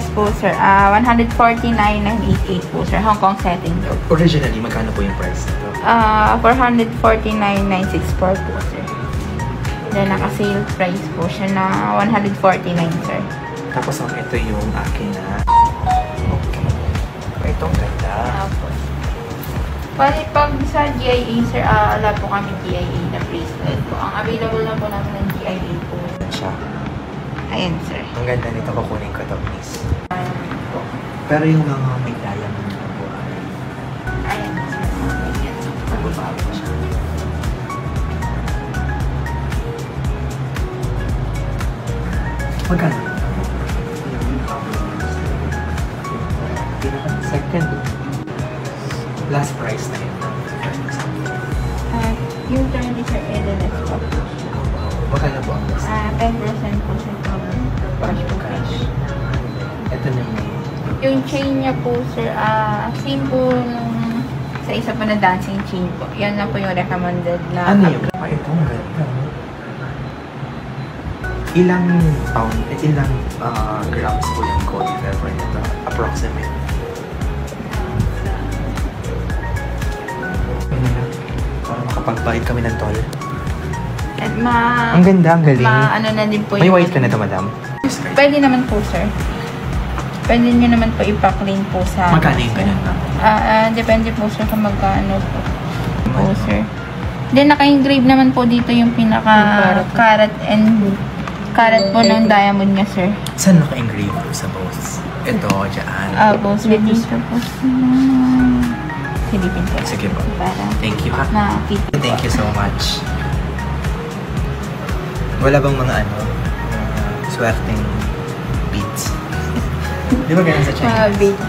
price po, sir. 149,988 po, sir. Hong Kong setting. Originally, magkano po yung price nito? 449,964 po, sir. Then, naka-sale price po siya na 149, sir. Tapos, ito yung akin na. Okay. Itong ganda. Pag sa GIA, sir, wala po kami GIA na bracelet po. Ang available na po namin ng GIA po. Siya. Ayan, sir. Ang ganda nito, kukunin ko ito, please. Pero yung mga may diamond na po ay... Ayan, sir. Nagbabago siya. Magkano? Second. Last price na yun. Yung 20, sir, LLS po. Magkano po ang last? 10% po siya cash po cash. Ito na yung chain niya po, sir, same po nung sa isa po na dancing chain po. Yan lang po yung recommended na. Ano yung? Ito, ang ganda. Ilang pound, ilang grams po yung gold if ever nito? Approximate. Para makapagbayad kami ng toll. At ang ganda, ang galing. ano na din po may white ka na ito, madam? Pwede naman po, sir. Pwede nyo naman po ipa-clean po sa... Magkano yung ganun? Depende po, sir, kung magkano po, sir. Then, naka-engrave naman po dito yung pinaka-carat po ng diamond niya, sir. Saan naka-engrave po sa both? Ito, dyan. Both dito po sa Philippine po. Sige po. Para Thank you, ha? nakita. Thank you so much. Wala bang mga swerteng beads? Di ba ganun sa China? Beads.